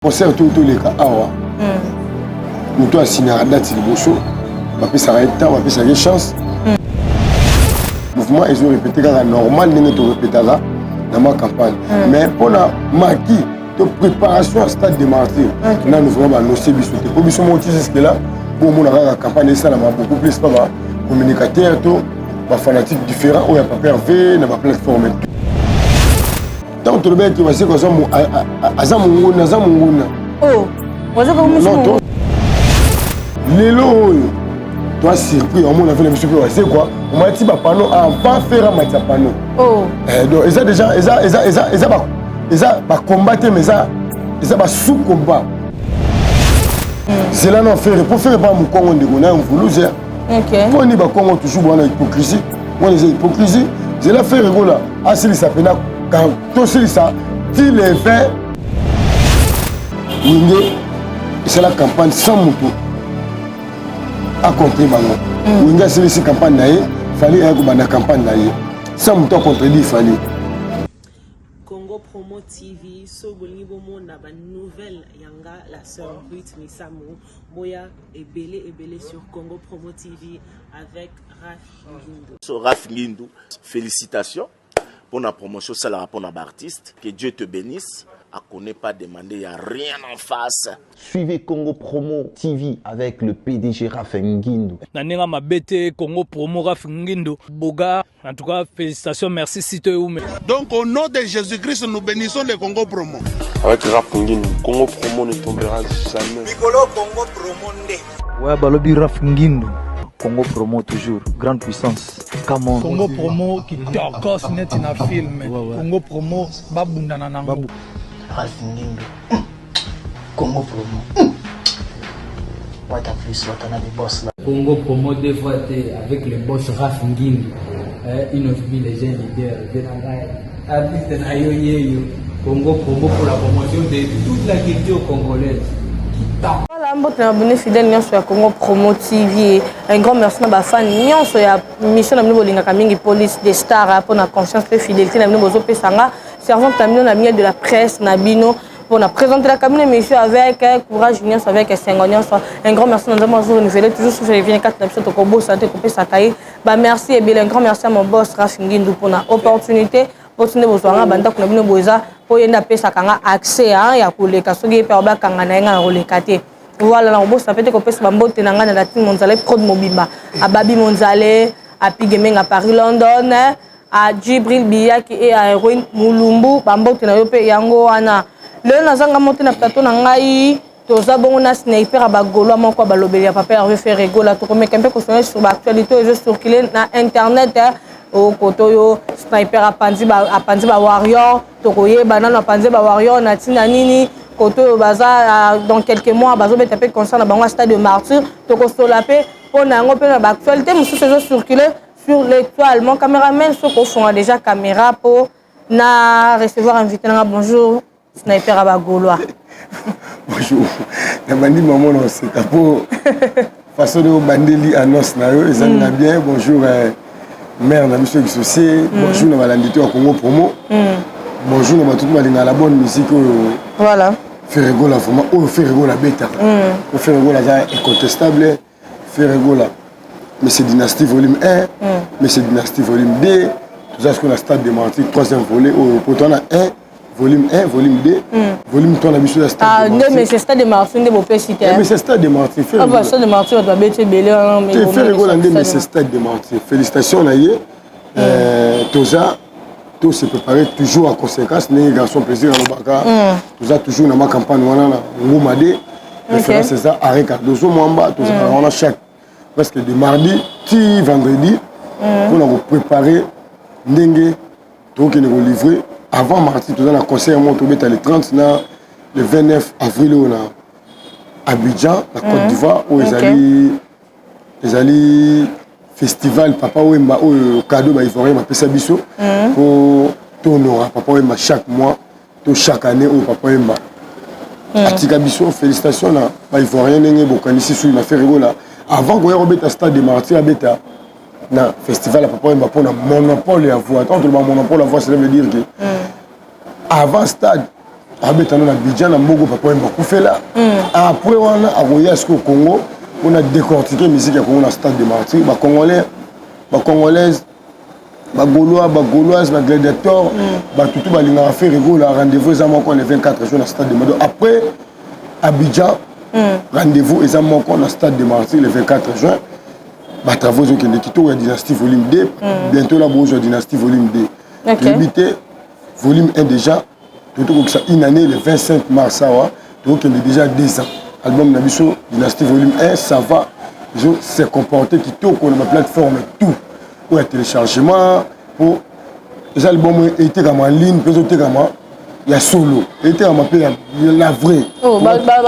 concert tout les cas awa nous doit signer à date liboso va peut s'arrêter temps va peut s'arrêter chance mouvement ils ont répété car normal n'est pas répété là dans ma campagne mais pour la maquis de préparation à stade de martyr on a nous vraiment nos services pour nous sommes jusque là pour mon la campagne ça là beaucoup plus pas communicateur tout ba fanatique différent où il y a pas pervé na ba plateforme tant tout le monde qui va se comme azamunguna oh waza comme non lelo toi circuit on a fait le monsieur c'est quoi on m'a dit ba panneau avant faire un match panneau oh donc ils a déjà ils a ba combattre mais ça ba sous combat c'est là non faire pour faire pas mon Congo de on a un voulu OK pour ni ba Congo toujours bon hypocrisie on les hypocrisie c'est là faire là asili ça pena quand tout ça dit les faits oui c'est la campagne sans moto à contre Bango oui c'est cette campagne là fallait un la campagne là sans moto contredit il fallait Congo Promo TV so bolingi bomona ba nouvelle yanga la sœur Ruth Misamu boya ebele sur Congo Promo TV avec Raf Ngindu. So Raf Ngindu, félicitations pour la promotion, ça la rapport à l'artiste. Que Dieu te bénisse. À connaît pas demander, il n'y a rien en face. Suivez Congo Promo TV avec le PDG Raf Ngindu. Nanenga mabete Congo Promo Raf Ngindu. Boga, en tout cas, félicitations, merci si tu es où. Donc au nom de Jésus-Christ, nous bénissons le Congo Promo. Avec Raf Ngindu, Congo Promo ne tombera jamais. Nicolo Congo Promo ndé. Ouais, balobi Raf Ngindu. Congo Promo toujours, grande puissance. Come on. Congo Promo qui t'orcose net in a film. Congo Promo, babundana nango. Raf Ngindu. Congo Promo. What a plus, what a des boss là. Congo Promo deux fois avec le boss Raf Ngindu. Il nous mis les jeunes leaders. Congo Promo pour la promotion de toute la culture congolaise. Voilà, je abonné fidèle sur Congo Promo TV. Un grand merci à ma fan. Sur la mission de police des stars pour la confiance et fidélité. Servant de la presse, Nabino, pour présenter la cabine monsieur avec courage, avec 5 ans. Un grand merci à nous renouveler toujours sur les 24 épisodes de Kobo Santé, Kopé Sataï. Merci et bien un grand merci à mon boss Raf Ngindu pour l'opportunité. Continuer besoin banda kuna bino boza po yenda pesa kanga accès ya koleka soki pe ba kanga na nga koleka te voilà na bossa pete ko pesa bambote na nga na la team monzale prod mobimba ababi monzale a pigemenga Paris London a Djibril Biyaki et a Héroïne Mulumbu bambote na yo pe yango wana le na zanga monte na plateau na ngai toza bongo na sniper ba golo moko ba lobeli ya papa Hervé Ferregola to ko mekempe ko sur l'actualité et je circuler na internet au kotoyo sniper apanzi ba warrior tokoye banana apanzi ba warrior na tina nini kotoyo baza dans quelques mois bazo beta pe concert na bango stade de martyr toko solape pona ngo pe na ba actualité musu se circuler sur l'étoile mon caméraman soko font déjà caméra pour na recevoir invité na bonjour sniper abagoloa bonjour na bandi maman non c'est pour façon de bandeli annonce na yo ça na bien bonjour mère na monsieur Xosé bonjour na balandito à Congo Promo bonjour na tout le la bonne musique voilà Ferregola vraiment Ferregola bêta Ferregola ça incontestable Ferregola mais c'est dynastie volume 1 mais c'est dynastie volume 2 tout ça ce qu'on a stade de Martyr 3e volet pour toi on a 1 volume 1 volume 2 volume 3 la mission stade de Martyr mais c'est stade de Martyr de Bopé cité mais c'est stade de Martyr ah stade de Martyr doit bêter belé mais Ferregola mais c'est stade de Martyr félicitations là tout se préparer toujours en conséquence les garçons plaisir à Lobaka tout toujours dans ma campagne on a Ngoumade référence c'est ça à Cardozo Mwamba tout ça on a chaque parce que de mardi ti vendredi on a préparé ndenge donc on a livré avant mardi tout ça la conseil on tomber le 30 le 29 avril on a Abidjan la Côte d'Ivoire où ils allaient festival Papa Wemba au cadeau ba ivoirien ma pesa biso pour tonora Papa Wemba chaque mois to chaque année au Papa Wemba atika biso félicitations là ba ivoirien ndenge bokanisi sur na Ferregola avant qu'on ait un stade de Martyr à Beta na festival Papa Wemba pour un monopole à voix tant le monopole à voix ça veut dire que avant stade abetana na Abidjan na Mbogo papa Mbakufela après on a aroya au Congo on a décortiqué musique ya Congo na stade de Martyrs ba congolais ba congolaises ba gaulois ba gauloises ba gladiateurs ba tout ba linga faire rigolo rendez-vous za moko le 24 juin na stade de Martyrs après Abidjan rendez-vous za moko na stade de Martyrs le 24 juin ba travaux au Kende Kito ya dynastie volume 2 bientôt la bourgeois dynastie volume 2 limité volume 1 déjà tout ça une année le 25 mars donc il y a déjà 10 ans album Nabiso Dynastie volume 1 ça va ils s'est comporté qui tout qu'on a ma plateforme tout pour le téléchargement pour les albums étaient comme en ligne peut-être comme il y a solo était en appelé la vraie oh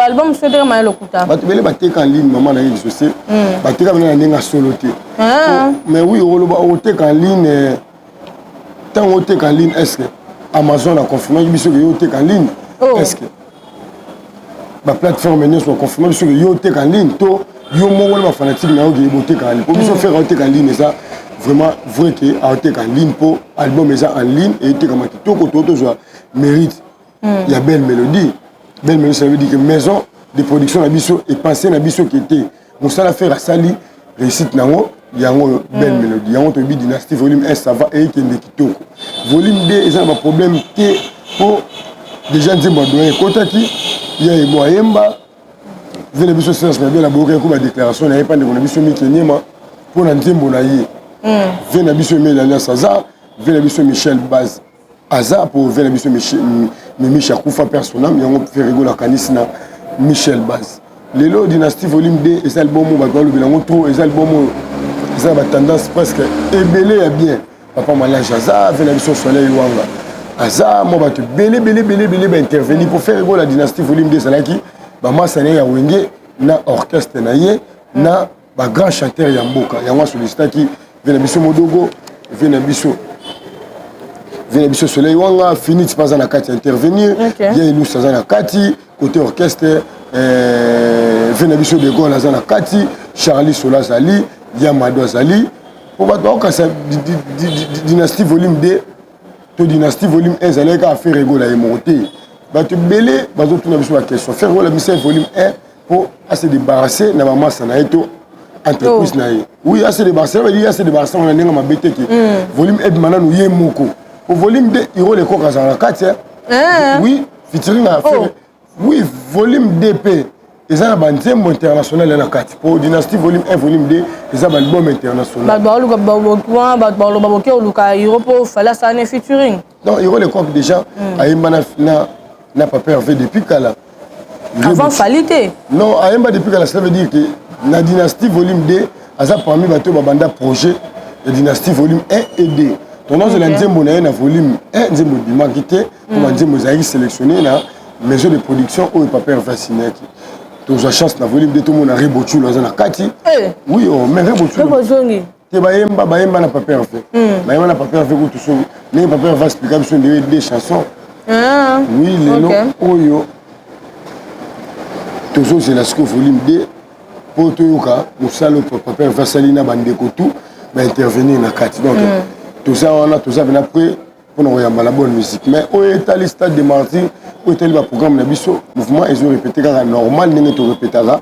album c'est vraiment le coup ta tu veux les battre en ligne maman na je sais battre comme na nga solo mais oui on était en ligne tant on était en ligne est-ce que Amazon a confirmé que yo tek en ligne. Est-ce que la plateforme est confirmé que yo tek en ligne to yo mo wala fanatique na yo tek en ligne. Pour biso faire tek en ligne ça vraiment vrai que tek en ligne pour album ça en ligne et tek comme kitoko to joie mérite. Il y a belle mélodie. Belle mélodie ça veut dire que maison de production na biso et penser na biso qui était on ça la faire à sali réussite nango il y a une belle mélodie. Il y a une dynastie volume 1, ça va et qui est kitoko. Volume 2, il y a un problème qui pour des gens qui ont donné côté qui il y a un moyemba. Vous avez vu ce sens, mais la bourrée comme la déclaration, il n'y a pas de connexion qui est pour un tempo naïe. Vous avez vu ce Mélania Saza, vous avez vu ce Michel Baz Aza pour vous avez vu ce Michel Koufa personnel, il y a un fait rigoler la canisna Michel Baz. Les lots dynastie volume 2, et ça le bon mot, et ça le bon mot. Ça a tendance presque ébélé à bien. Papa Malage Aza, fait la mission Soleil Wanga. Aza, moi, je vais intervenir pour faire la dynastie volume 2. C'est qui moi, ça n'est pas Wenge, na orchestre, na grand chanteur Yamboka. Yamwa sollicita qui vient la mission Modogo, vient la mission Soleil Wanga, fini de passer à la Kati intervenir. Il y a Ilou Sazana Kati, côté orchestre, vient la mission de Gaulle Lazana Kati, Charlie Solazali. Yamado Zali pour battre quand ça dynastie volume 2 to dynastie volume 1 Zali a fait rigoler et monter bah tu belé bah tout na biso la question faire la mission volume 1 pour se débarrasser na maman ça na eto entreprise na oui se débarrasser veut dire se débarrasser on a ndenge mabete ki volume 1 maintenant nous yé moko au volume 2 iro le koka za la 4 oui featuring à faire oui volume 2p ils ont un album international na kati pour dynastie volume 1 volume 2 ils ont un album international fallait ça un featuring non il le coq déjà ayemba na papa Hervé depuis kala avant falité non ayemba depuis kala ça veut dire que la dynastie volume 2 aza parmi bato babanda projet de dynastie volume 1 et 2 tendance la nzembo na volume 1 nzembo bimakité pour nzembo zaki sélectionné na maison de production où papa Hervé signé. Tu as chance na volume de tout le monde a rebotu là na kati oui mais rebotu te baemba na papa fait baemba na papa fait tout ça mais papa va expliquer sur des chansons oui les noms oyo toujours c'est la sco volume 2 pour to yoka musalo papa va salina bandeko tout va intervenir na kati donc tout ça on a tout ça après pour nous yamba la bonne musique mais au état le stade de Martyrs au tel programme na biso mouvement ils ont répété car normal n'est to répétera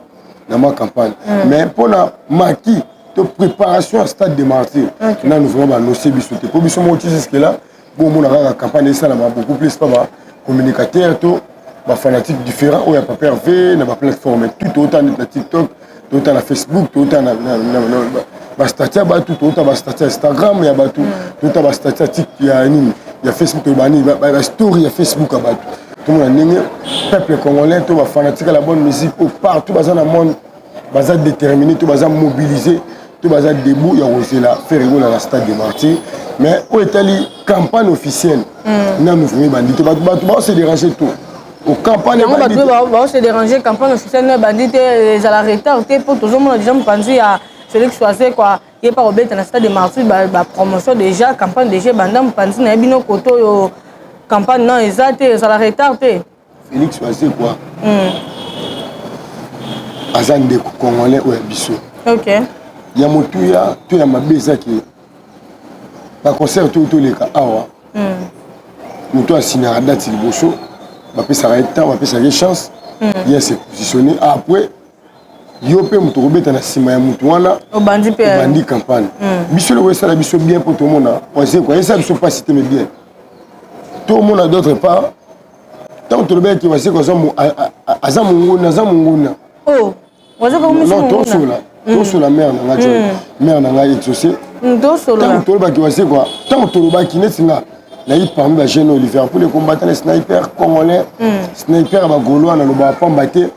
dans ma campagne mais pour la maquis de préparation à stade de Martyrs là nous vraiment nos biso te pour biso monter jusque là bon mon la campagne ça là beaucoup plus pas communicateur to ba fanatique différent où il y a pas Hervé na ba plateforme tout autant na TikTok tout autant na Facebook tout autant na statut ba tout autant ba statut Instagram il y a ba tout autant ba statut il y a Facebook ba story il y a Facebook ba tout le monde peuple congolais tout va fanatique à la bonne musique partout dans le monde baza déterminé tout baza mobilisé tout baza debout il y a aussi là faire rigoler à la stade de Martyrs mais où est allée campagne officielle non nous venons bandit tout va se déranger tout au campagne bandit va se déranger campagne officielle bandit les à la retard pour tout le monde déjà pensé à Félix Choisé quoi il est pas au dans la stade de Martyrs ba promotion déjà campagne déjà bandam pensé na bino koto campagne non exact ça la retardé Félix Choisé quoi azan de congolais ou biso OK ya motuya to ya mabeza ki ba concert tout les cas awa moto a signé date liboso bapesa temps bapesa chance il s'est positionné après yo pe mutu robeta na sima ya mutu wana obandi campagne biso le wesa la biso bien pour tout le monde on sait quoi ça biso pas citer mais bien tout le monde d'autre part tant que le bec qui va se quoi azamunguna oh waza ko musu non tout sur la mer na ngajo mer na ngajo exaucé tout sur la tant que le bec qui va se quoi tant que le bec qui n'est singa na yi parmi la jeune Olivier pour les combattants les snipers congolais sniper ba gaulois na loba pambaté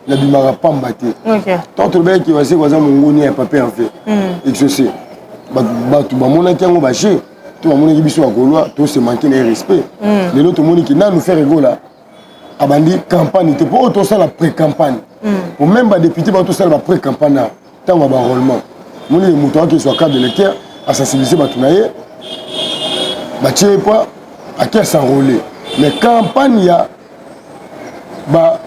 la bimara pambaté OK tant que le bec qui va se quoi azamunguni pas parfait exaucé ba tu ba mona kiango ba chez tout ba mona ki biso ba gaulois tout se manquer le respect les autres moni qui na nous faire rigola abandi campagne te pour tout ça la pré-campagne pour même ba député ba tout ça la pré-campagne tant ba enrôlement moni le mouton qui soit cadre de l'électeur à sensibiliser ba tunaye ba tché pas à qui s'enrôler mais campagne ya ba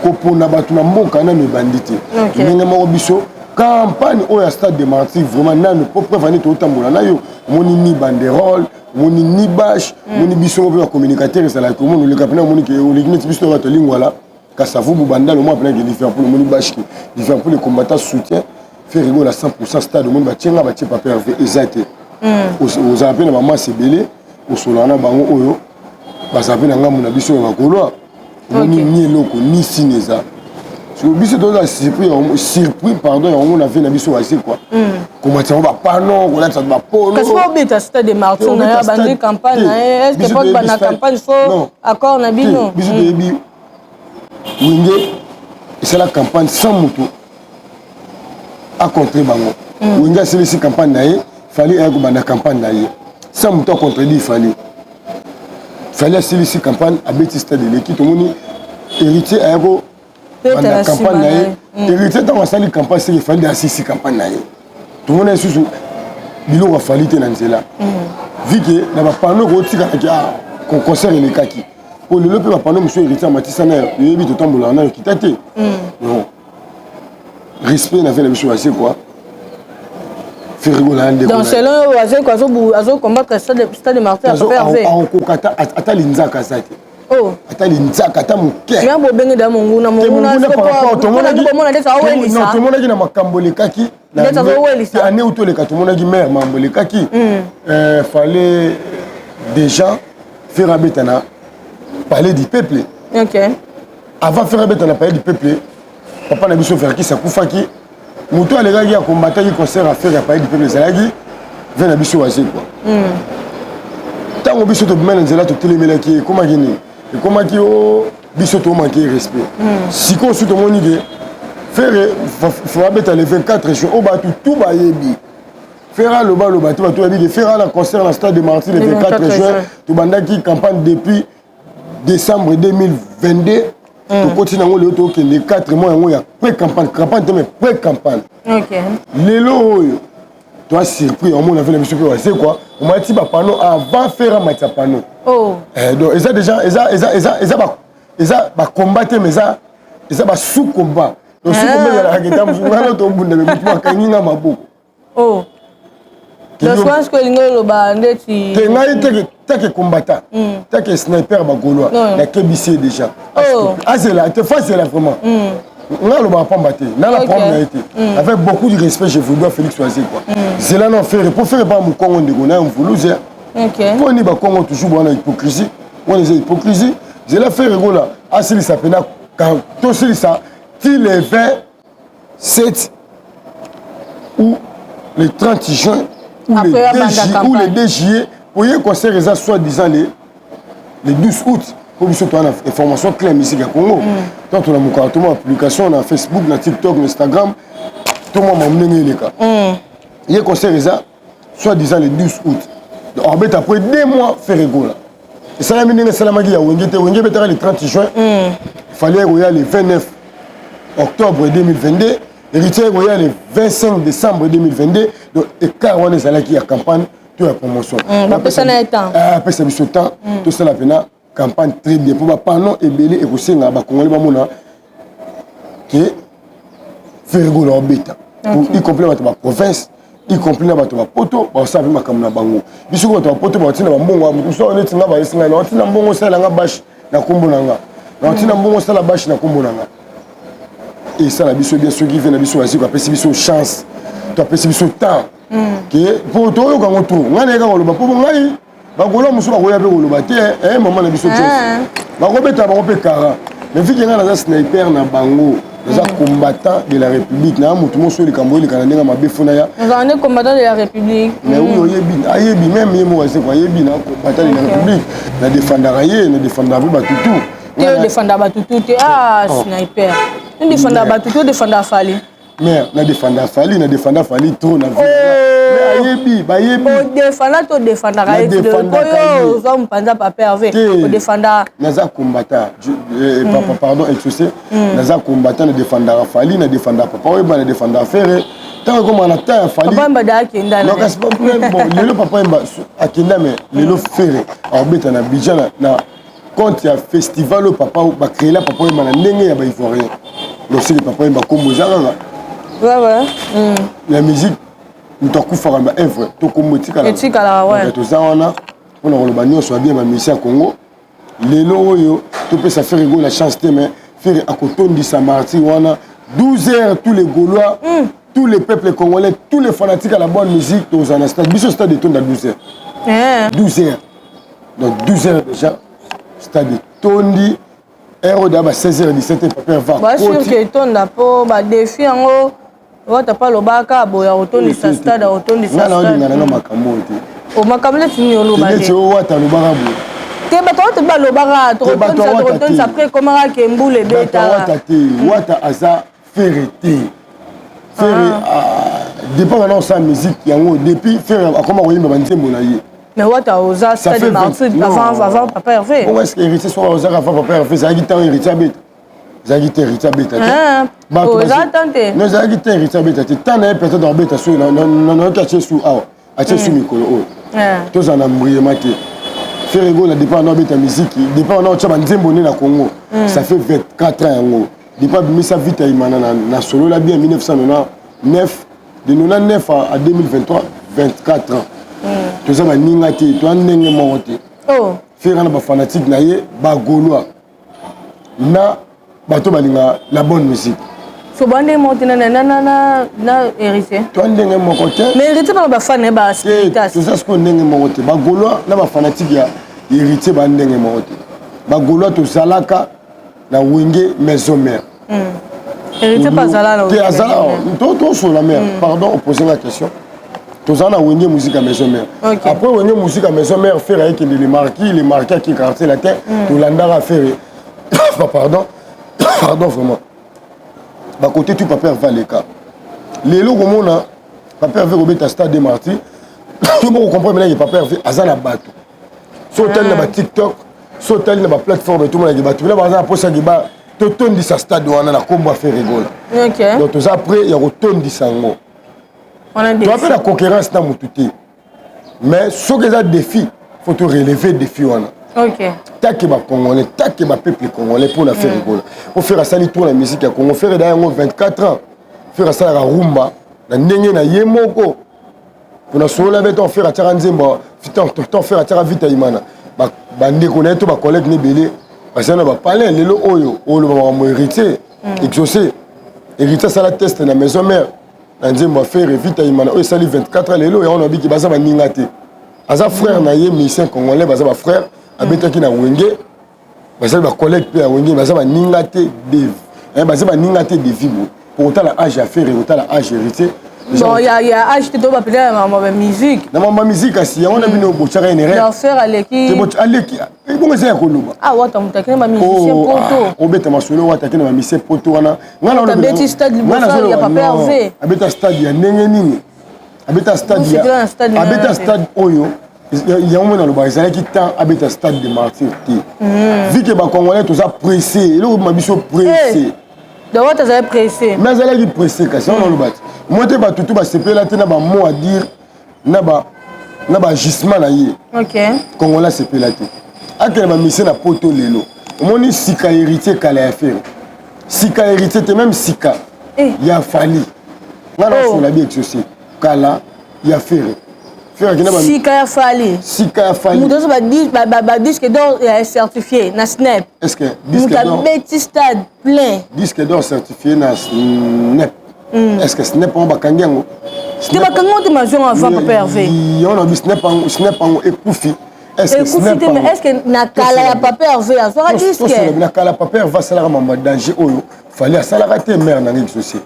kopona ba tuna mboka na me bandité ndenge moko biso campagne au stade de Martyrs vraiment na ne peut pas venir tout tambola na yo moni ni banderole moni ni bâche moni biso pe communicateur ça la comment le capitaine moni que le gneti biso ba to lingwa là ka savu bubanda le moi plein que différent pour le moni bâche différent pour les combattants soutien faire rigoler à 100% stade moni ba tienga ba tie pas pervé exacté aux appels na maman c'est belé au solana bango oyo ba sape na ngamu na biso ba koloa moni ni loko ni sineza sur biso to la surpris pardon on a fait na biso assez quoi comment ça va pas non on a ça va polo parce que beta stade de Martyrs na bandi campagne est-ce que pas bana campagne faut accord na bino biso de bi wingé et c'est la campagne sans moto à contrer bango wingé c'est la campagne na fallait un bana campagne na sans moto contredit fallait c'est la campagne à bêtise stade de l'équipe tout le monde héritier aéro la campagne héritier dans la campagne c'est il fallait assister campagne na tout le monde est sous bilo va falloir te nanzela vu que na ba panneau ko tika ko concert les kaki pour le pe ba panneau monsieur héritier Matissa na yebi to tambola na kitate non respect na fait la mission assez quoi faire rigoler ande donc selon oaze quoi azo combattre stade de Martyrs en kokata atalinzaka zate oh atali nzaka ata moke mais bo bengi da monguna par rapport to mona desa awelisa non to mona ki na makambo le kaki desa awelisa ane uto le katu mona ki mère mambo le kaki fallait déjà faire abetana parler du peuple OK avant faire abetana parler du peuple papa na biso faire ki sakufaki muto alegaki ya combattre ki concert à faire parler du peuple zalaki vers na biso wase quoi tango biso to mena nzela to telemelaki comment gini et comment qui au biso to manquer respect si qu'on se demande que faire faut abeta le 24 juin au batu tout ba yebi faire le batu batu yebi faire la concert dans stade de Martyrs le 24 juin to bandaki campagne depuis décembre 2022 to continue ngo le to que les 4 mois ngo ya pré-campagne mais pré-campagne OK lelo toi surpris on a fait la mission c'est quoi on m'a dit bah panneau avant faire un match panneau oh donc ils a déjà ils a combattre mais ça ba sous combat donc sous combat il y a la muzungana to bunda mais tu kanginga maboko oh donc je pense que l'ingolo ba ndeti te ngai te combattant te sniper ba gaulois la KBC déjà oh c'est là te face là vraiment on a le bas combattre dans la première été avec beaucoup de respect je vous dois Félix Oazé quoi c'est là non faire pour faire pas mon Congo de Gona on vous loser OK pour ni ba Congo toujours bon hypocrisie on les hypocrisie je la faire rigola asili ça pena quand tout ça till le 27 ou le 30 juin ou le 2 juillet pour y concert ça soit disant le 12 août pour que tu aies une information claire ici au Congo. Tant on a mon application, on a Facebook, on a TikTok, on a Instagram, tout le monde m'a mené les cas. Il y a concert ça soit disant le 12 août. Donc après 2 mois faire rigoler. Et ça la mine ça la magie wenge le 30 juin. Il fallait y le 29 octobre 2022. Héritier le 25 décembre 2022. Donc écart on est là qui a campagne toute la promotion. Après ça n'a temps. Après ça ce temps tout ça la pena campagne très bien pour pas non et belé et aussi na ba congolais ba mona qui faire rigoler bêta. Y compris ma province, y compris na ba poto, ba savi makamna bango. Biso ko to poto ba tina mbongo, so on etinga ba esinga na tina mbongo sala nga bash na kombo nanga na tina mbongo sala bashi na kombo nanga et ça la biso bien ceux qui viennent na biso wasi ko apesi biso chance to apesi biso temps que pour to yo kango to ngana ka ngolo ba po ngai ba golo musu ba ko ya be golo ba te maman na biso chance ba ko beta ba ko pe kara mais vu que ngana za sniper na bango les combattants de la République na mutu moso le Cambodge kana nenga mabefuna ya on est combattants de la République mais oui ayebi même yemo wase ko ayebi na combattant de la République na défendre aye na défendre ba tutu tu défendre ba tutu sniper tu défendre ba tutu défendre Fali mais na défendre Fali trop na vie mais ayebi to défendre aye ko zo mpanza papa Hervé ko défendre naza combattant pardon excusez naza combattant na défendre Fali na défendre papa oui na défendre affaire tant comme on a Fali papa mba da kenda donc c'est pas bon lelo papa mba akenda mais lelo faire orbite na Abidjan na quand il y a festival au papa ba créer la papa mba na ndenge ya ba ivoirien donc c'est papa mba kombo zanga ouais la musique mutakufa kamba œuvre to kombo etikala ouais to zawana on a le banyo soit bien ma mission Congo lelo oyo to peut ça faire rigoler la chance mais faire à kotondi sa marti wana 12 heures tous les Gaulois tous les peuples congolais tous les fanatiques à la bonne musique dans un stade biso stade de tonda 12 heures 12 heures donc 12 heures déjà stade de tondi heure d'aba 16 heures 17 heures papa va ba sûr que tonda po ba défi ngo wata pa lobaka boya otondi sa stade otondi sa stade na makambo te o makambo tini oloba te wata lobaka bo te bato ba lobaka to otondi sa après comment que mbule beta wata te wata aza ferreté depuis maintenant sa musique yango depuis faire akoma koyimba banzembo na ye mais wata oza stade Martyrs avant papa Hervé bon est-ce que héritier soit oza avant papa Hervé ça qui tant héritier bête Zagite Rita Beta. Non, Zagite Rita Beta. Tant n'est peut-être dans Beta sur non caché sous à sous Mikolo. Tous en ambré maté. Faire rigolo la dépend dans Beta musique, dépend dans Tchaba Nzemboné na Congo. Ça fait 24 ans ngo. Dépend de sa vie taïmana na solo la bien 1999 de 99 à 2023 24 ans. Tous ça ba ningati, to ndenge monté. Oh. Faire na ba fanatique na ye ba Gaulois. Na bato balinga la bonne musique. So bande monte na héritier. Toi ndenge mon côté. Mais héritier ba fan ba spiritas. C'est ça ce qu'on ndenge mon côté. Ba Gaulois na ba fanatique ya héritier ba ndenge mon côté. Ba Gaulois to salaka na wenge maison mère. Héritier pas zala là. Te azala. Toi sur la mère. Pardon, poser la question. Tous en a wenge musique à maison mère. Après wenge musique à maison mère faire avec les marquis qui quartier la terre. Tout l'andara faire. Pardon vraiment. Bah côté tu papa va les cas. Les lots comme on a papa veut remettre à stade des Martyrs. Tout le monde comprend maintenant que papa fait azana bateau. Sautel na ba TikTok, sautel na ba plateforme tout le monde qui bateau. Là par exemple pour ça qui ba to tondi sa stade on a combat faire rigoler. OK. Donc tout après il y a retondi sango. On a des. Tu as la concurrence dans mututé. Mais ce que ça défi, faut te relever défi on a. OK. Taquer ma Congolais, taquer ma peuple congolais pour la faire rigoler. Pour faire ça, tour la musique à Congo, faire d'ailleurs 24 ans. Faire ça la rumba, la nenge na yemoko. Pour la solo avec ton faire à Taranzemba, ton faire à Taravita Imana. Bande connaître ba collègue ne belé. Parce que on va parler les lo oyo, oyo va hériter, exaucer. Hériter ça la test na maison mère. Nzemba faire Vita Imana. Oyo sali 24 ans les lo et on a dit que baza ba ningate. Aza frère na ye mission congolais, baza ba frère. Abetaki na wenge basali ba collègue pe wenge basali ba ningate de basali ba ningate de vibo pour autant la âge à faire et autant la âge hérité bon il y a âge te doba peut-être ma musique na ma musique asi on a bino bochara ene re la faire aleki te boch aleki e bongo c'est koloba ah wata mutakina ma musicien poto obeta masolo wata kina ma musicien poto wana ngana on beti stade liboso ya papa Hervé abeta stade ya ndenge nini abeta stade ya abeta stade oyo il y a un moment dans le Brésil qui tend à mettre un stade de Martyrs. Vu que les Congolais sont pressés, ils sont pressés. Donc, tu es pressé. Mais ils sont pressés, c'est ça dans le bâtiment. Moi, je suis tout là, tu as un mot à dire, tu as un gisement. Ok. Congolais, c'est là. Quand tu as mis un poteau, on dit Sika héritier, qu'elle a fait. Sika héritier, c'est même Sika. Il y a fallu. On a bien exaucé. Kala, il y a fait. Sika ya Fali. Sika ya Fali. Mudoso ba disque d'or certifié na Snap. Est-ce que disque d'or petit stade plein. Disque d'or certifié na Snap. Est-ce que Snap on ba kangiango? C'était ba kango de maison avant Papa Hervé. On a vu Snap en ekufi. Est-ce que na kala ya Papa Hervé a soit disque? Na kala Papa Hervé va salara mama danger oyo. Fallait à salara te mère na ngi société.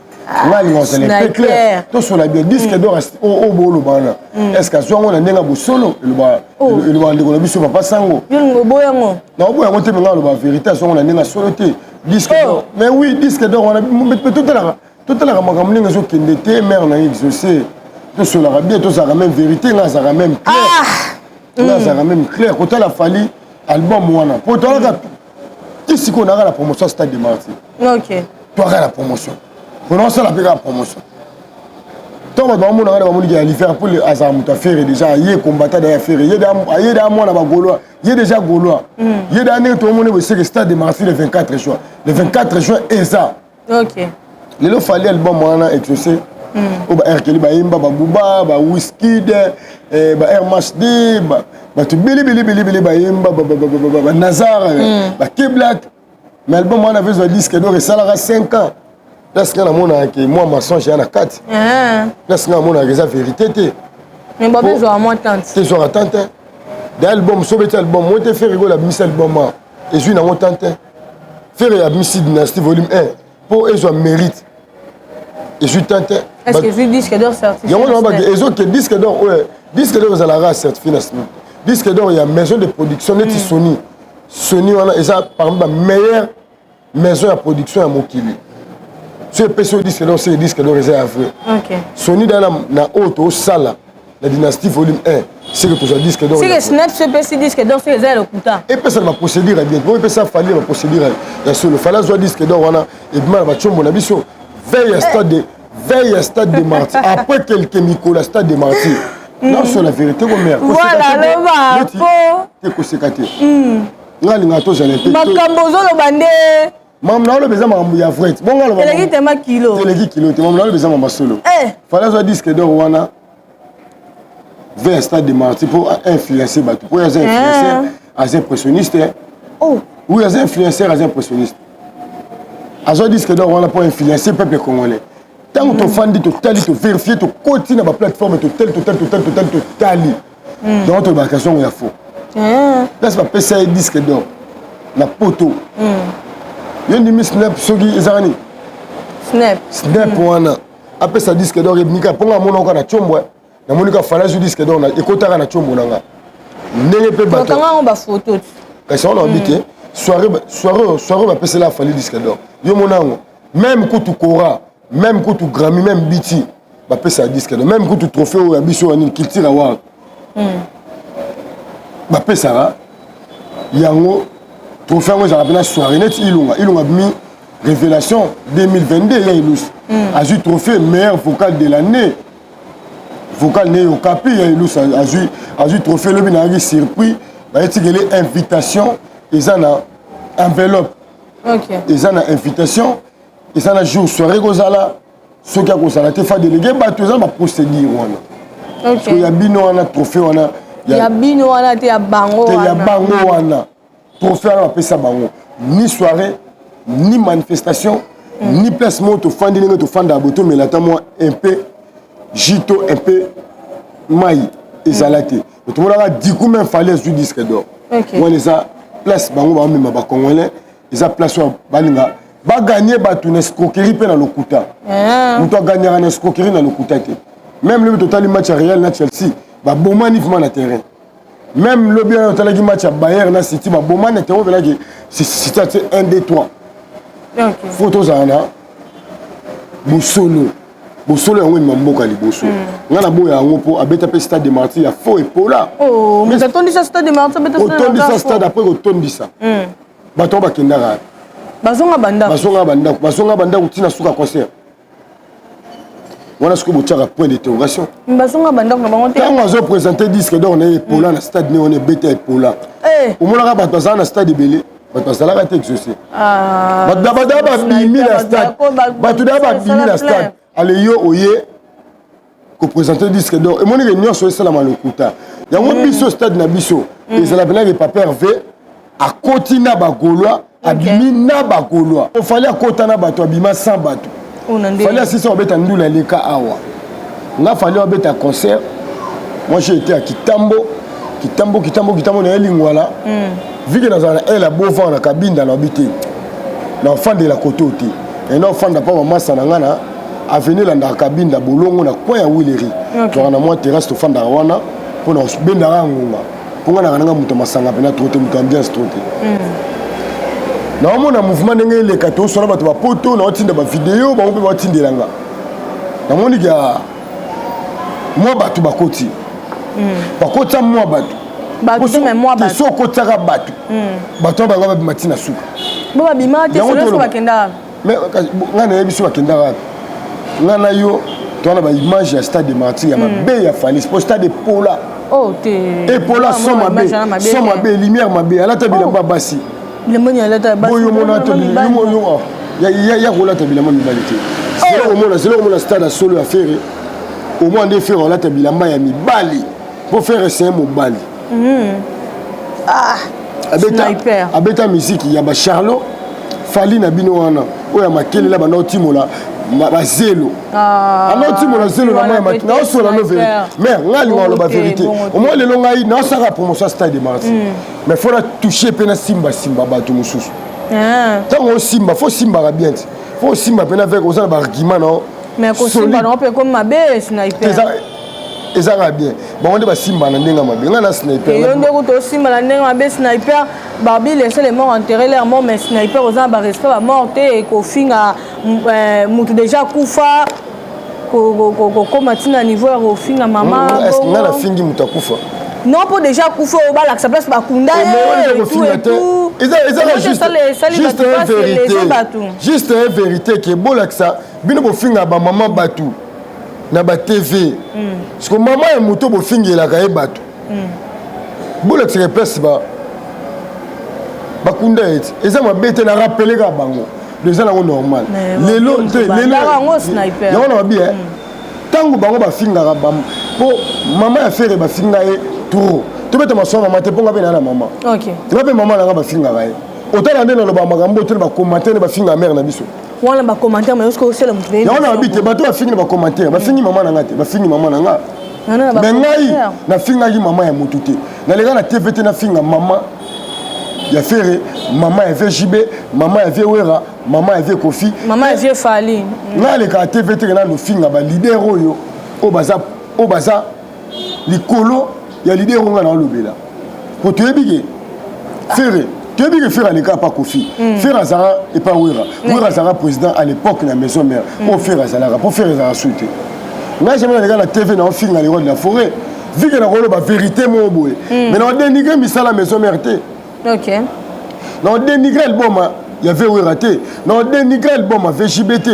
C'est clair. Tout sur la bien disque d'or au bolo bana. Est-ce que soit on a nenga bosolo le ba ndeko biso papa sango. Yo boyango. Na boyango te menga le ba vérité soit on a nenga soloté disque d'or. Mais oui disque d'or on a tout la makambo ninga zo kende te mère na exaucé. Tout sur la bien tout ça même vérité nga ça même clair. Nga ça même clair quand la fali album wana. Pour toi ici qu'on a la promotion Stade de Martyrs. OK. Toi la promotion. Pour nous, c'est la promotion. Tant que nous avons dit à Liverpool, à faire déjà, il y a combattant derrière faire. Il y a moi là-bas Gaulois, il y a déjà Gaulois. Il y a des années tout le monde sait que Stade de Marseille le 24 juin. Le 24 juin est ça. OK. Il a fallu album moi exaucé. Au Hercule Baimba, Babouba, Whisky, Air Mashdi, tu Billy Baimba, Nazar, K-Black. Mais l'album moi on avait un disque d'or et ça là 5 ans. Lorsque moi, maçon, j'ai un 4. Lorsque moi, j'ai la vérité. Mais bon, je vais moi tante. Tu es attente. L'album, ce album, moi, je fais rigoler la album. Et je suis dans mon tante. Faire la Miss Dynasty volume 1. Pour qu'ils mérite. Et je suis tante. Est-ce que je suis disque d'or certifié? Il y a un disque d'or. Disque d'or, c'est la race certifiée. Disque d'or, il y a une maison de production, Sony. Sony, c'est parmi les meilleures maisons de production à Mokili. Ce PSO disque d'or, c'est le disque d'or réservé. Sony dans la haute salle, la dynastie volume 1, c'est que tu as disque d'or. C'est que Snap ce PC disque d'or, c'est le Kuta. Et puis ça va procédure bien. Moi, ça fallait la procédure. Il y a sur le fallait jouer disque d'or, et puis mal va chombo la biso. Veille à stade de Martyrs. Après quelques Nicolas stade de Martyrs. Non, sur la vérité, mère. Voilà le va. Tu es conséquenté. Nga lingato j'allais. Makambozo le bandé. Mam na le besoin mambo ya fret. Bon ngalo. Teleki tema kilo. Teleki kilo. Mam na le besoin mamba solo. Fallait jouer disque d'or wana. Vers stade de Martyrs pour influencer bateau. Pour les influenceurs, les impressionnistes. Oh. Oui, les influenceurs, les impressionnistes. Jouer disque d'or wana pour influencer le peuple congolais. Tant que tu fan dit total, tu vérifier, tu continues dans la plateforme total. Dans ton embarcation il y a faux. Là c'est pas PCA disque d'or. Na poto. Yon di Snap sogi ezani. Snap wana. Après ça disque d'or ebnika ponga mona ko na chombo. Na monika fala ju disque d'or na ekotaka na chombo nanga. Ndenge pe bato. Kanga on ba photo. Kasi on a habité soirée ba pese la fali disque d'or. Yo monango même ko tu kora, même ko tu Grammy, même biti ba pese disque d'or. Même ko tu trophée o biso ani culture award. Ba pese ra yango trophée moi j'ai rappelé soirée net ilunga mi révélation 2022 il y a ilus a eu trophée meilleur vocal de l'année vocal né au capi il y a ilus a eu trophée le binagi circuit ba etikele invitation ils en enveloppe ils en invitation ils en jour soirée kozala ceux qui a kozala te fa délégué ba tous en ba procédure wana parce que ya bino wana trophée wana ya bino wana te ya bango wana trophée wana pesa bango ni soirée ni manifestation ni placement to fandi ninga to fanda boto mais là moi un peu jito un peu mai ezalate to mona di coup même fallait sur disque d'or on les a place bango ba même ba congolais ils a place balinga ba gagner ba tout escroquerie pe na lokuta muto gagner na escroquerie na lokuta te même le total match Real na Chelsea ba bomanifement na terrain même le bien total match à Bayern na City ba boman na terrain là que c'est 1 2 3 photos ana bosolo yango ni mamboka liboso nga na boya yango po abeta pe stade de Martyrs ya faux epola mais t'attendis ça stade de Martyrs beta otondi ça stade après otondi ça bato bakendaka bazonga banda kutina suka concert wana siko botiaka point d'interrogation bazonga banda na bango te quand on a présenté disque d'or na epola na stade ne on est beta epola omonaka bato bazala na stade ebele bato bazalaka te exaucé bato babimi na stade bato da babimi na stade ale yo oye ko présenter disque d'or et moni que nyonso esala malokuta yango biso stade na biso ezala bena ke papa Hervé a continua ba Gaulois abimi na ba Gaulois o fallait akota na bato abima sans bato fallait assisa obeta ndula leka awa nga fallait obeta concert. Moi j'ai été à Kitambo na elingwala vu que dans elle a beau vent na cabine dans l'habité l'enfant de la côté et non enfant d'apa maman sanangana a venir dans la cabine da bolongo na coin ya Willery donc na moi terrasse to fanda wana pour na benda ngunga pour na nanga muto masanga pena trotter muto ambiance trotter na mona mouvement ndenge le kato so na bato ba poto na otinda ba vidéo ba mpe ba tindelanga na moni ka moi bato bakoti bakota moi bato mais moi bato so kotaka bato bato banga ba matina suka bo ba bima te so bakenda mais ngana yebiso bakenda wapi ngana yo tona ba image ya stade de Martyrs ya mabe ya Fali pour stade de Pola oh te et Pola son mabe lumière mabe ala ta bilamba basi bilemoni ala ta basi boyo mona to yo ya rola ta bilamba mibalite c'est là au stade à solo à faire au moins de faire la ta bilamba ya mibali pour faire essayer mobali abeta musique ya ba Charlot Fali na bino wana oya makele la bana otimola bazelo ana otimola zelo na maya matina osola no vérité mais ngali ngalo ba vérité au moins le longai na saka promotion stade de Martyrs mais faut la toucher pena simba bato mususu tant simba faut simba bien faut simba pena avec aux arguments non mais ko simba non peut comme mabe sniper ezanga bien bango ba simba na ndenga mabe ngana sniper yo ndeko to simba na ndenga mabe sniper babi laisser les morts enterrer leurs morts mais sniper aux ba rester ba mort et ko finga mutu déjà kufa ko matina niveau ya ko finga mama est-ce que ngana fingi mutu akufa non pour déjà kufa au bala sa place ba kunda juste une vérité qui est beau là que ça bino bo finga ba maman batu na ba TV parce que maman ya moto bo fingela ka e bato bola que place ba kunda et eza mabete na rappeler ka bango les gens normal lelo sniper ya wana bien tango bango ba finga ka bam po maman ya faire ba finga e trop to beta maso maman te ponga bena na maman OK tu ba maman na ba finga ka e otala ndena lo ba magambo to ba commenter ba finga mère na biso wana ba commentaire mais est-ce c'est le mouvement ya on habite bato ba fingi ba commentaire ba fingi maman na ngate ba fingi maman na nga mais ngai na finga gi maman ya mututé na lega na TVT na finga maman ya Ferré maman ya VJB maman ya Wera maman ya Kofi maman ya Fali na le ka TVT na no finga ba leader oyo o baza likolo ya leader nga na lobela ko toyebike Ferré tu as dit que faire les cas pas Kofi. Faire Azara et pas Wera. Wera Azara président à l'époque de la maison mère. Pour faire Azara, pour faire Azara souhaité. Moi j'aime regarder la TV dans le film dans les rois de la forêt. Vu que la vérité mon boy. Mais on dénigre mais ça la maison mère té. OK. On dénigre le bon il y avait Wera té. On dénigre le bon avec JBT.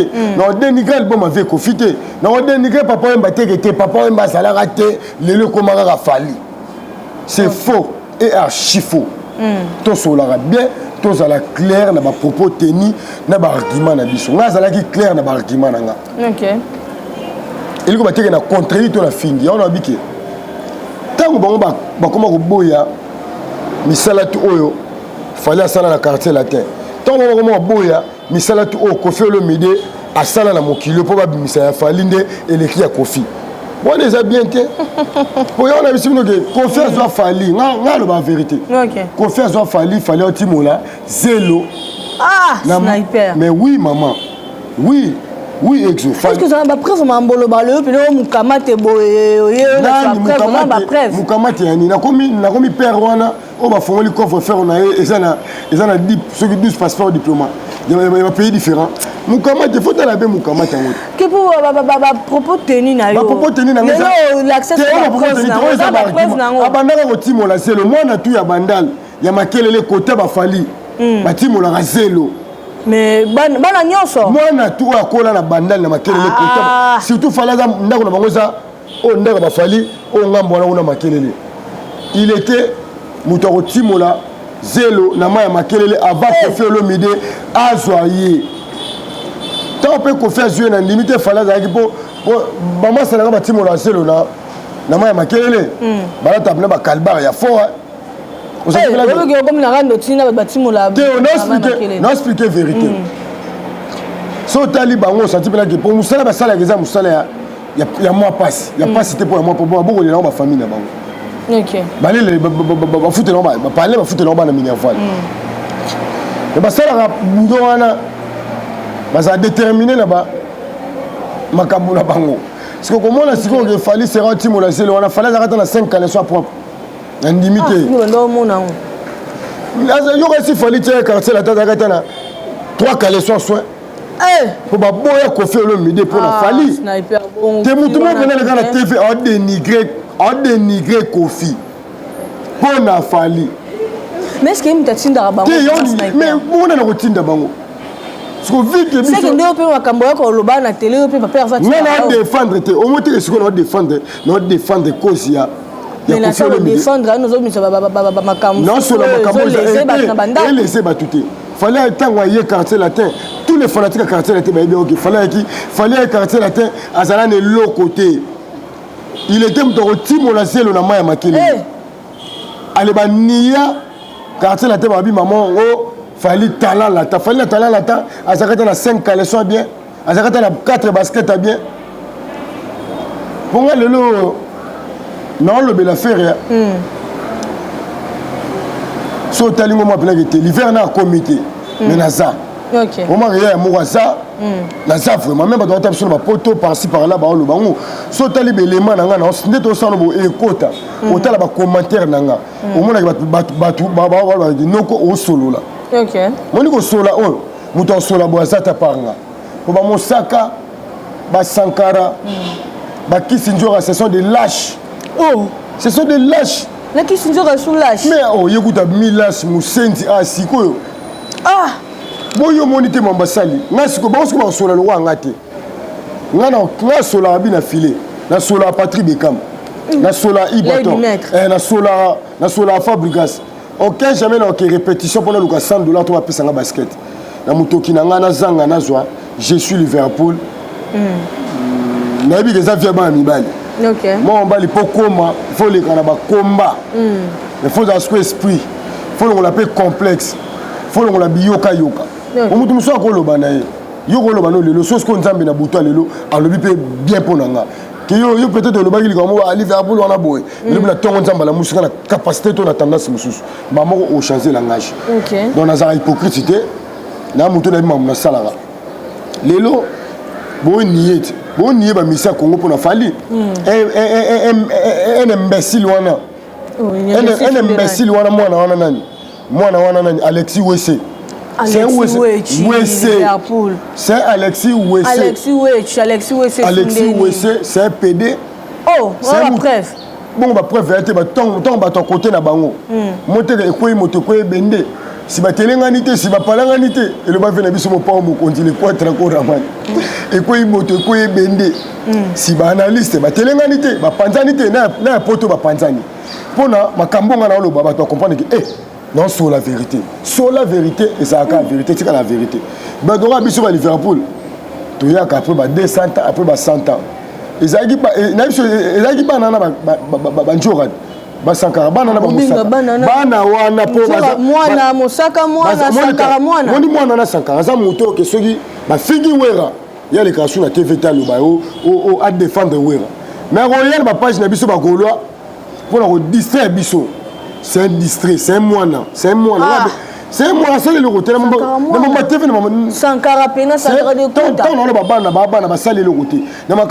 On dénigre le bon avec Kofi té. On dénigre papa Mbaté que papa Mba Salara té le Komara Fali. C'est faux et archi faux. Tout cela bien, tout ça clair na ba propos tenus na ba argument na biso. Nga zala ki clair na ba argument na nga. OK. Il ko bateke na contredire to la fingi. On a biki. Tango bango ba koma ko boya misala tu oyo fallait sala na quartier latin. Tango bango mo boya misala tu o Kofi Olomide asala na mokilo po ba bimisa ya falinde eleki ya Kofi. Bon les a bien été. Pour on a vu que confiance doit fallir. Nga le ba vérité. OK. Confiance doit fallir, fallait otimola zélo. Sniper. Mais oui maman. Oui exo. Est-ce que ça va preuve mambolo balo puis le mukamate boye na preuve. Mukamate yani na komi père wana o ba fongoli coffre faire on a ezana 10 ceux qui 12 passeports diplôme. Il y a un pays différent. Mukamate faut la be mukamate en que pour propos tenus na yo. Propos tenus na yo. L'accès à la preuve na yo. Abandaka ko timola zelo mwana tu ya bandal ya makelele côté ba fali. Ba timola ga zelo. Mais bana nyonso. Mwana tu akola na bandal na makelele côté. Surtout fala za ndako na bango za o ndako ba fali o ngambo na una makelele. Il était mutako timola zelo na maya makelele avant Kofi Olomide azoye. Tant peut Kofi azoye na limite fala za ki po Maman, c'est un petit mot là, c'est le là. Nama makele. Bala tapna ba kalbar ya fort. On s'est fait là. Comme la rando tina ba petit mot là. Non expliquer vérité. So tali bango senti pela que pour musala ba sala exemple musala ya moi passe. Ya pas cité pour moi pour beaucoup les ma famille na bango. OK. Balé ba foot non ba parler ba foot non ba na mini voile. Et ba sala budo wana ba ça déterminer là ba makambo na bango. Parce que comment on a dit qu'il fallait se rendre timon, on a fallu arrêter dans 5 caleçons propres. Indimité. Il y aurait aussi fallu tirer quartier la tête arrêter là. 3 caleçons soins. Pour ba boya kofi le midi pour la fali. Sniper bon. Te mutu mo connaît le gars la TV a dénigré Kofi. Pour la fali. Mais est-ce qu'il y a une tatine d'arabango? Mais on a une routine d'arabango. C'est que nous pouvons camboya ko loba na télé on peut pas faire ça. Non défendre te au moins te ce qu'on défendre cause ya. Mais la ça défendre nous autres ba makambo. Non sur le makambo et laisser batuter. Fallait tant voyer quartier latin. Tous les fanatiques quartier latin ba bien OK. Fallait quartier latin azala ne l'autre côté. Il était dans timo la ciel na maya makele. Allez ba nia quartier latin ba bi maman oh fallait talent là-ta, à s'arrêter dans 5 caleçons bien, à s'arrêter dans 4 baskets bien. Pour moi, le lot, non, le bel affaire. So, tali moment plein d'été, l'hiver n'a comité, mais n'a ça. OK. Au moment où il y a ça, n'a ça vraiment, même quand on tape sur le poteau par-ci par-là, bah on le bango. So, tali l'élément n'a pas, on n'est au sein de l'écoute, on t'a la commentaire n'a pas. Au moment où il y a au solo là. OK. Moi niko sola oh muto sola boazata paranga. Pour ba Mosaka ba Sankara ba Kisinjora ce sont des lâches. Oh, ce sont des lâches. La Kisinjora sont lâches. Mais oh yekuta milas musendi asiko. Ah. Boyo monite mambasali. Ngasiko ba osiko ba sola lo ngate. Ngana sola bina filé. Na sola Patrick Bekam. Na sola Ibaton. Na sola Fabrigas. Aucun jamais n'a aucune répétition pendant le $100 tu vas payer un basket. Na mutoki na ngana zanga na zwa, je suis Liverpool. Na bi des avions ba mibali. OK. Moi on va les pokoma, faut les kana ba combat. Il faut dans ce esprit. Faut on l'appelle complexe. Faut on la biyoka yoka. On mutu muso ko loba na ye. Yo ko loba no le chose ko nzambe na buto lelo, alobi pe bien ponanga. Que yo peut-être le bagil comme à Liverpool on a boy le la tongo nzamba la musique la capacité to na tendance mususu maman au changer langage. OK. Donc na za hypocrite na muto na maman na sala lelo bo nié ba misa Congo pour na fali un imbécile wana un imbécile wana mwana wana Alexis Wessé. C'est Alexis Wessé, c'est un PD. Oh, c'est une preuve. Bon, bah preuve, tu vas ton côté na bango. Monter et quoi, monter quoi, bende. Si va télénganité, si va pas l'anganité, et le va venir biso mon pas mon continue quoi très encore raman. Et quoi, monter quoi, bende. Si va analyste, va télénganité, va panzanité, na poto va panzani. Pour na ma kambonga na lo baba tu comprendre que non, sur la vérité. Sur la vérité, et ça a la vérité, c'est la vérité. Mais donc, à Liverpool, tu y a après 200 ans, après 100 ans. Ils ont dit pas Banjoran. Basankara, banana Mosaka. Bana wana po mwana Mosaka mwana Sankara mwana. Moni mwana na Sankara, ça moto que soki ba figi wera. Il y a les cas sur la TV talo ba o à défendre wera. Mais royal ba page na biso ba golois pour la distraire biso. C'est un distrait, c'est un moine. C'est un moine. C'est un moine, c'est le côté. Sankara pena Sankara de Kouta. Non, non, non, c'est le côté. Mais là,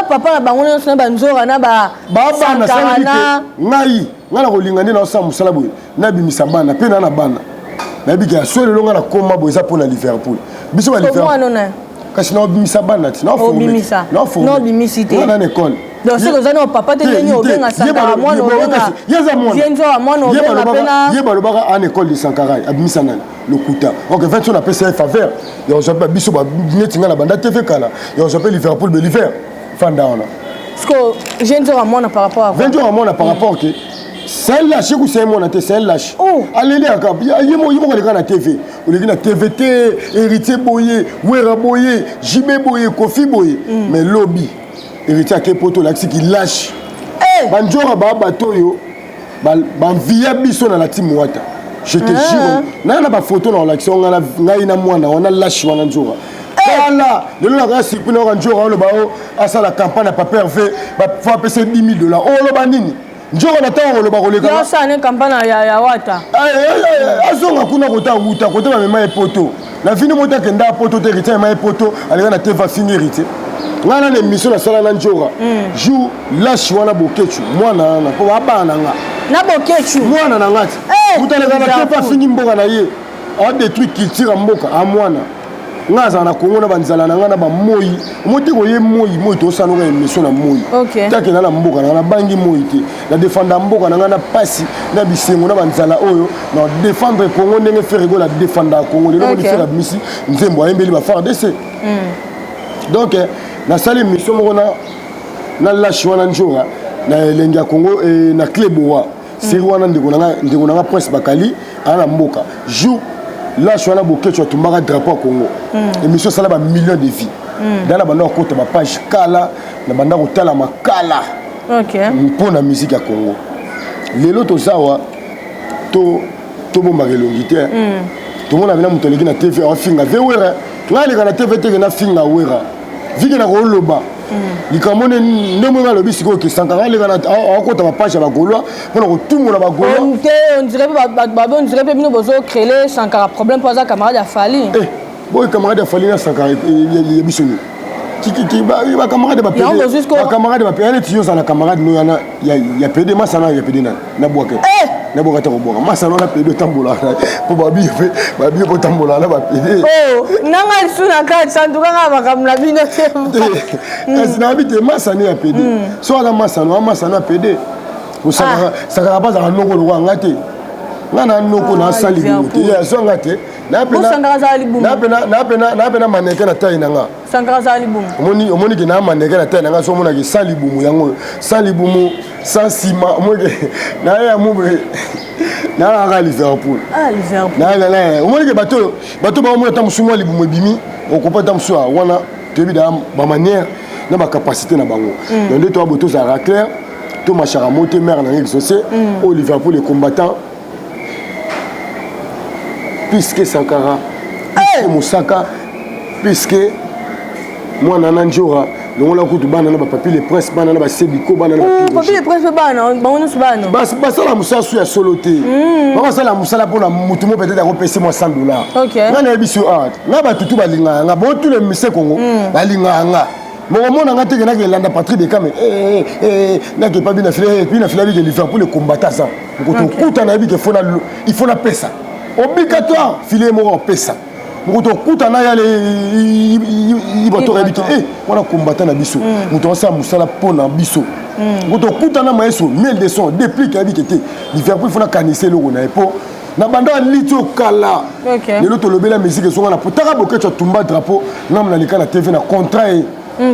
papa, on a banzora na ba. Sankara na. Ngai, ngala kolingani na samu salabu. Na bimisa bana, pena na bana. Na bi ka so le longa na koma boza pour na Liverpool. Biso ba Liverpool. Comment non? Kasi na bimisa bana, na fo. Non bimisité. Na école. Donc c'est que ça non papa te venu au benga Sankara moi no benga. Viens à moi no benga pena. Yeba le baga en école de Sankara, abimisa nana le Kouta. OK, 20 on appelle ça faveur. Et on s'appelle biso ba netinga na banda TV kala. Et on s'appelle Liverpool de l'hiver. Fanda ona. Parce que viens à moi par rapport à 20 à moi par rapport OK. C'est un lâche ou c'est un monate, c'est un lâche. Allez là, il y a un TV. Il y a un TVT, Héritier Boyer, Wera Boyer, JB Boyer, Kofi Boyer. Mais lobby. héritier ake poto lakisi ki lâche banjora ba bato yo banvia biso na la team wata je te jure na ba photo na lakisi ngai na mwana wana lâche wana njora voilà lelo na kasi kuna wana njora lo ba asa la campagne à Papa Hervé ba fa pese $10,000 lo ba nini njora na tango lo ba koleka ya sa ne campagne ya wata azonga kuna kota wuta kota ba mema poto la vini mota kenda poto te héritier mema poto alinga na te va finir héritier ngana na émission na sala na njora jour lâche wana bokechu mwana na po abana nga na bokechu mwana na ngati utaleka na te pas fini mboka na ye a détruit culture mboka a mwana ngaza na Kongo na banzala na ngana ba moyi moti ko ye moyi to sano ka émission na moyi take na mboka na bangi moyi te na défendre mboka na ngana pasi na bisengo na banzala oyo na défendre Congo ndenge faire go la défendre Congo le no faire misi nzembo ayembeli ba FARDC donc na sali mission moko na lâche wana njora na elengi ya Congo na Kleboa siri wana ndeko na Prince Bakali ana mboka jour lâche wana bokecho atumbaka drapeau ya Congo émission sala ba millions de vies dala banda kota ba page kala na banda kotala makala mpona musique ya Congo lelo tozawa to bomba kelongi te to mona bina mutoleki na TV afinga vewera ngaleka na TV te na finga wera viki na koloba likamone ndemo nga lobi siko ke sankara leka na akota ba page ba golwa pona ko tumona ba golwa on dirait on dirait bino bozo créer sankara problème pour ça camarade a fallu boy camarade a fallu na sankara ya bisoni ba camarade ba PD ba camarade ba PD tiyo sana camarade no yana ya PD masana ya PD na boke na boka ta boka masana na PD tambola po babi po tambola na ba PD nanga suna ka sanduka nga bakamla bino kasi na bite masana ya PD so ala masana PD usaka saka baza kanoko lo ngate ngana noko na sali bimote ya so ngate na pena maneke na tayi nanga sankara sali bumu omoni ke na maneke na tayi nanga so mona ke sali bumu yango sali bumu sans ciment moke na ya mube na ga Liverpool na omoni ke bato ba mona tamusumo libumu bimi okopa tamusu wana tebida ba manière na ba capacité na bango donc de toi boto za clair to machara moté mère na exaucé au Liverpool les combattants puisque Sankara, puisque Moussaka, puisque moi Nana Njora, nous avons tout banana papi les princes banana ba sebiko banana papi les princes banana banana banana bas ça la moussa sur soloté ba ça la moussa la pour la mutumo peut-être à repasser moi $100 OK na biso art na ba tutu balinga nga bon tous les monsieur Congo balinga nga mon nga te na landa patrie de kame na ke pas bien affaire puis na fila bi Liverpool les combattants ça ko to kuta na bi ke il faut la pesa obligatoire filer mo pesa muto kuta na yale ibato rebiki wana combattant na biso muto sa musala pona biso muto kuta na maeso mail de son depuis que habite te Liverpool fona kanise loko na epo na banda lito kala lelo to lobela musique so na potaka bokecho tumba drapeau na mna likana TV na contrat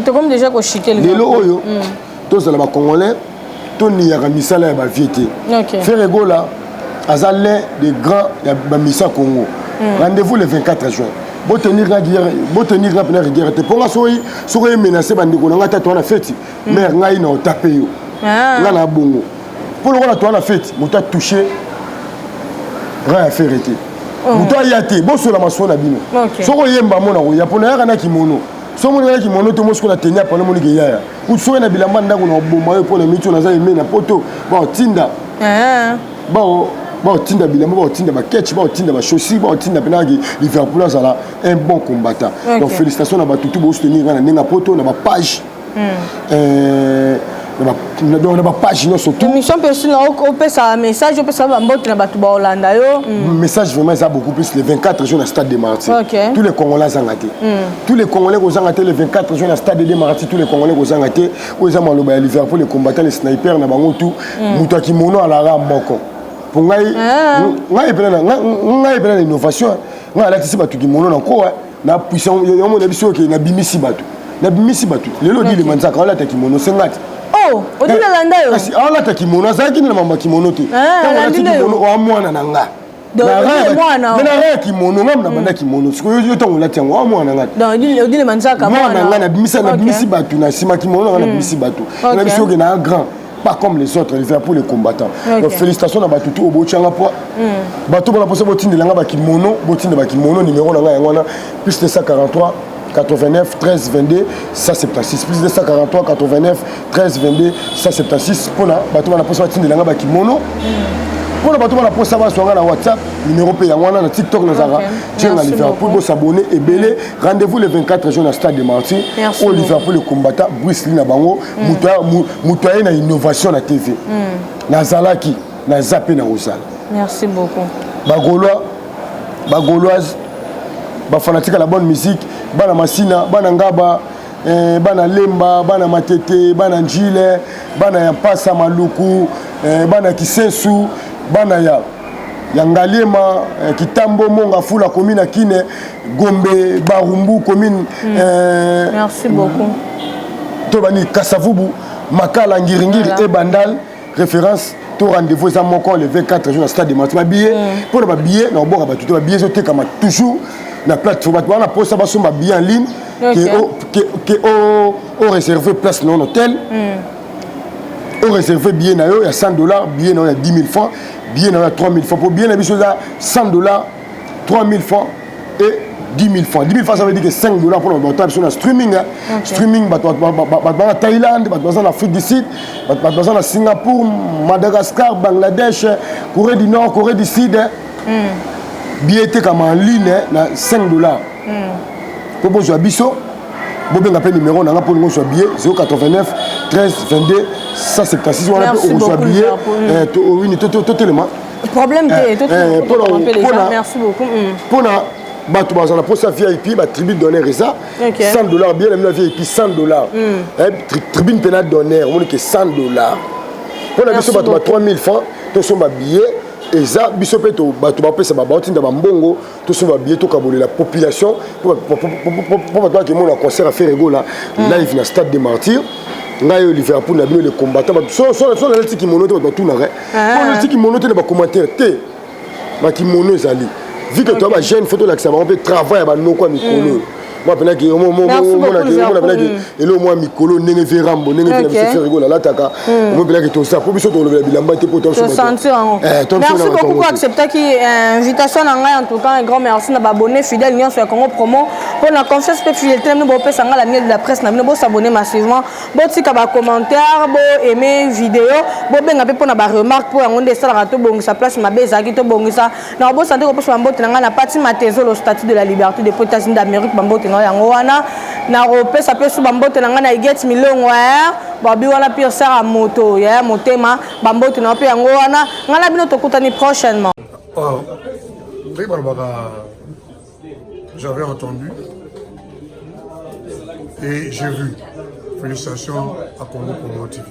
to comme déjà ko chiquer lelo oyo to sala ba congolais to ni ya misala ya ba viete faire gola azalé des grands ya misa Congo rendez-vous le 24 juin bo tenir la première guerre te ponga soyi menacé bandiko nga ta to na fête mais ngai na taper yo nga na bongo pour le to na fête muta toucher ra affaire été muta yate bo so la maso na bino soko yemba mona ko yapona ya na kimono so mona na kimono to mosko na tenya pa mona ke yaya utso na bilamba ndako na bomba yo pona mitu na za emena poto ba tinda ba tinda bilamba ba tinda ba ketch ba tinda ba chaussures ba tinda penagi Liverpool azala un bon combattant donc félicitations à batutu bo soutenir na ninga poto na ba page na ba page no surtout émission personne au pesa message au pesa ba mbot na batu ba Hollanda yo message vraiment ça beaucoup plus le 24 juin au stade de Martyrs tous les Congolais zangaté tous les Congolais aux zangaté le 24 juin au stade de Martyrs tous les Congolais aux zangaté aux amaloba ya Liverpool les combattants les snipers na bango tout muto kimono ala ra mboko pour ngai pena innovation ngai la tisi batu kimono na ko na puissant yo mo na biso ke na bimisi batu lelo di le manzaka ala ta kimono sengati o dile landa yo kasi ala ta kimono azaki na mama kimono te ala ta kimono o mwana na nga na kimono ngam na banda kimono siko yo tongo la tiango mwana ngati donc odile manzaka mwana ngana bimisa na bimisi batu na sima kimono ngana bimisi batu na biso ke na grand pas comme les autres les faire pour les combattants donc félicitations na batu tout obo changa po batu bana posa botinde langa ba kimono botinde ba kimono numéro na nga ngwana plus de 143 89 13 22 176 plus de 143 89 13 22 176 pour la batu bana posa botinde langa ba kimono pour la bateau na posa ba sur na WhatsApp numéro pe yangwana na TikTok na zara tiens à Liverpool pour s'abonner et belé rendez-vous le 24 juin à Stade de Martyrs au Liverpool le combattant Bruce Lee na bango mutoya na innovation na TV na zalaki na zappé na osala. Merci beaucoup. Bagauloise ba fanatique à la bonne musique bana masina bana ngaba bana lemba bana matete bana njile bana ya pasa maluku bana kisensu bana ya ngaliema kitambo monga fula commune kine gombe barumbu commune merci beaucoup to bani kasavubu makala ngiringiri et bandal référence to rendez-vous ça moko le 24 juin au stade de Martyrs billet pour ba billet na boka ba tout ba billet zote comme toujours la plateforme ba na posa ba so ba billet en ligne que au réservé place non hôtel au réservé billet na yo il y a $100 billet na yo il y a 10 000 francs billet na yo 3 000 francs pour billet na biso là $100 3 000 francs et 10 000 francs 10 000 francs ça veut dire que $5 pour le montant sur le streaming streaming ba Thaïlande ba na Afrique du Sud ba na Singapour Madagascar Bangladesh Corée du Nord Corée du Sud billet était comme en ligne na $5 pour bonjour biso bobenga pe numéro na nga pour ngo billet 089 13 22 176 on a pour billet oui tout tellement problème merci beaucoup pour na batu bazana pour sa VIP ba tribune d'honneur ça $100 bien la VIP $100 tribune pénale d'honneur on dit que $100 pour na biso batu ba 3 000 francs to so ba billet et ça biso pe to batu ba pesa ba batinda ba mbongo to so ba billet to kaboler la population pour batu qui mon concert à faire ego là live na Stade des Martyrs ngayo Liverpool na bino les combattants so na leti kimono to ba tout na re on leti kimono te na ba commentaire te ba kimono ezali vu que toi ba jeune photo là que ça va on peut travailler ba no kwa mikolo moi pena ki mo pena ki elo moi mikolo ndenge verambo ndenge pena biso faire rigolo la taka mo pena ki to ça pour biso to le bilamba te pour to sentir merci beaucoup pour accepter qui invitation na ngai en tout cas un grand merci na ba abonné fidèle union sur Congo promo pour la confiance et fidélité nous bo pesa la mienne de la presse na bo s'abonner massivement bo tika ba commentaire bo aimer vidéo bo benga pe pour na ba remarque pour ngonde ça la to bongisa place mabe ezaki to bongisa na bo santé ko pour mbote na ngai na parti matezo le statut de la liberté des États-Unis d'Amérique bambote yango wana na ropesa pe su bambote na nga na get milongo babi wana pire sert à moto ya motema bambote na pe yango wana nga na bino tokutani prochainement j'avais entendu et j'ai vu. Félicitations à Congo Promo TV.